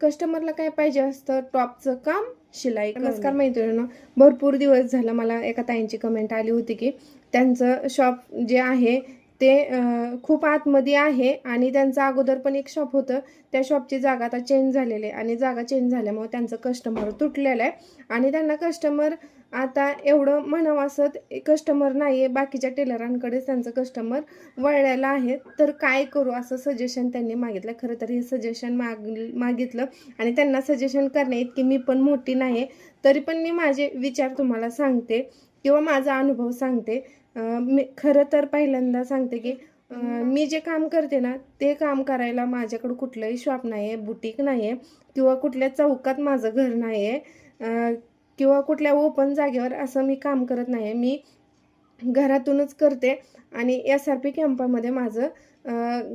कस्टमरला काय पाहिजे असतं, टॉपचं काम, शिलाई. नमस्कार मैत्रिणींनो, भरपूर दिवस झालं मला एका ताईंची कमेंट आली होती की त्यांचं शॉप जे आहे ते खूप आतमध्ये आहे आणि त्यांचं अगोदर पण एक शॉप होतं, त्या शॉपची जागा आता चेंज झालेली आहे आणि जागा चेंज झाल्यामुळे त्यांचं कस्टमर तुटलेलं आहे आणि त्यांना कस्टमर आता एवढं म्हणावं असं कस्टमर नाही आहे, बाकीच्या टेलरांकडेच त्यांचं कस्टमर वळलेलं आहे. तर काय करू असं सजेशन त्यांनी मागितलं. खरं तर हे सजेशन मागितलं आणि त्यांना सजेशन करणे इतकी मी पण मोठी नाही, तरी पण मी माझे विचार तुम्हाला सांगते किंवा माझा अनुभव सांगते. मी खरं तर पहिल्यांदा सांगते की मी जे काम करते ना ते काम करायला माझ्याकडं कुठलंही शॉप नाही आहे, बुटीक नाही आहे किंवा कुठल्या चौकात माझं घर नाही आहे किंवा कुठल्या ओपन जागेवर असं मी काम करत नाही आहे. मी घरातूनच करते आणि SRP कॅम्पामध्ये माझं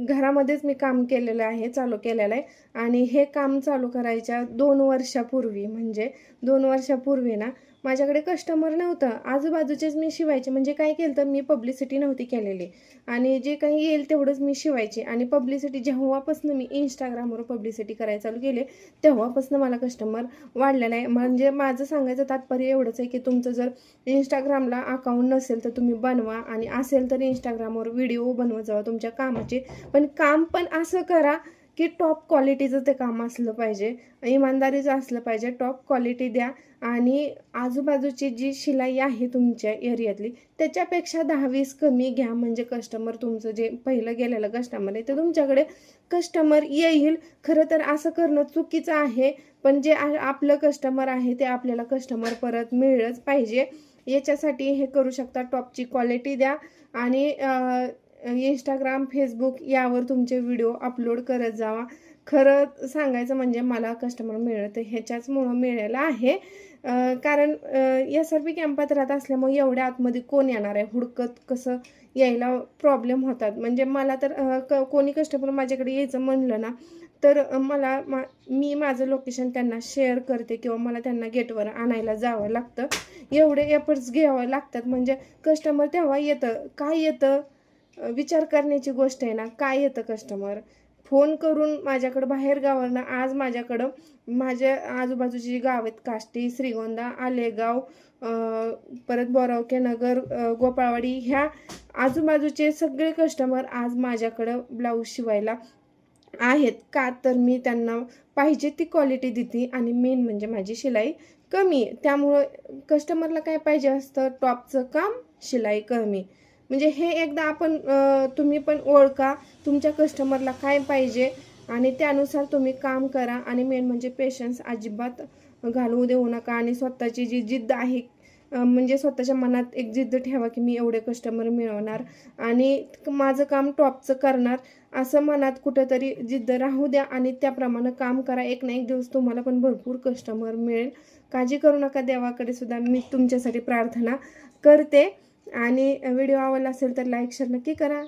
घरामध्येच मी काम केलेलं आहे, चालू केलेलं आहे. आणि हे काम चालू करायच्या 2 वर्षापूर्वी म्हणजे 2 वर्षापूर्वी ना माझ्याकडे कस्टमर नव्हतं, आजूबाजूचेच मी शिवायचे. म्हणजे काय केलं तर मी पब्लिसिटी नव्हती केलेली आणि जे काही येईल तेवढंच मी शिवायचे. आणि पब्लिसिटी जेव्हापासून मी इंस्टाग्रामवर पब्लिसिटी करायला चालू केले तेव्हापासून मला कस्टमर वाढलेला आहे. म्हणजे माझं सांगायचं तात्पर्य एवढंच आहे की तुमचं जर इंस्टाग्रामला अकाउंट नसेल तर तुम्ही बनवा आणि असेल तर इंस्टाग्रामवर व्हिडिओ बनवत जावा तुमच्या कामाचे. पण काम पण असं करा की टॉप क्वालिटीचं ते काम असलं पाहिजे, इमानदारीचं असलं पाहिजे. टॉप क्वालिटी द्या आणि आजूबाजूची जी शिलाई आहे तुमच्या एरियातली त्याच्यापेक्षा 10-20 कमी घ्या. म्हणजे कस्टमर तुमचं जे पहिलं गेलेलं कस्टमर आहे ते तुमच्याकडे कस्टमर येईल. खरं तर असं करणं चुकीचं आहे, पण जे आपलं कस्टमर आहे ते आपल्याला कस्टमर परत मिळलंच पाहिजे. याच्यासाठी हे करू शकता, टॉपची क्वालिटी द्या आणि इंस्टाग्राम, फेसबुक यावर तुमचे व्हिडिओ अपलोड करत जावा. खरं सांगायचं म्हणजे मला कस्टमर मिळतं ह्याच्याचमुळं मिळालं आहे. कारण SRP कॅम्पात राहत असल्यामुळे एवढ्या आतमध्ये कोण येणार आहे, हुडकत कसं यायला प्रॉब्लेम होतात. म्हणजे मला तर कोणी कस्टमर माझ्याकडे यायचं म्हणलं ना तर मी माझं लोकेशन त्यांना शेअर करते किंवा मला त्यांना गेटवर आणायला जावं लागतं. एवढे एफर्ट्स घ्यावं लागतात म्हणजे कस्टमर तेव्हा येतं. काय येतं विचार करण्याची गोष्ट आहे ना, काय येतं कस्टमर फोन करून माझ्याकडं बाहेर गावावरनं. आज माझ्याकडं माझ्या आजूबाजूची जी गाव आहेत, काष्टी, श्रीगोंदा, आलेगाव, परत बोरावके नगर, गोपाळवाडी, ह्या आजूबाजूचे सगळे कस्टमर आज माझ्याकडं ब्लाऊज शिवायला आहेत. का तर मी त्यांना पाहिजे ती क्वालिटी देते आणि मेन म्हणजे माझी शिलाई कमी आहे. त्यामुळं कस्टमरला काय पाहिजे असतं, टॉपचं काम, शिलाई कमी. म्हणजे हे एकदा आपण तुम्ही पण ओळखा तुमच्या कस्टमरला काय पाहिजे आणि त्यानुसार तुम्ही काम करा. आणि मेन म्हणजे पेशन्स अजिबात घालवू देऊ नका आणि स्वतःची जी जिद्द आहे म्हणजे स्वतःच्या मनात एक जिद्द ठेवा की मी एवढे कस्टमर मिळवणार आणि माझं काम टॉपचं करणार, असं मनात कुठंतरी जिद्द राहू द्या आणि त्याप्रमाणे काम करा. एक ना एक दिवस तुम्हाला पण भरपूर कस्टमर मिळेल. काळजी करू नका, देवाकडे सुद्धा मी तुमच्यासाठी प्रार्थना करते. आणि व्हिडिओ आवडला असेल तर लाईक शेअर नक्की करा.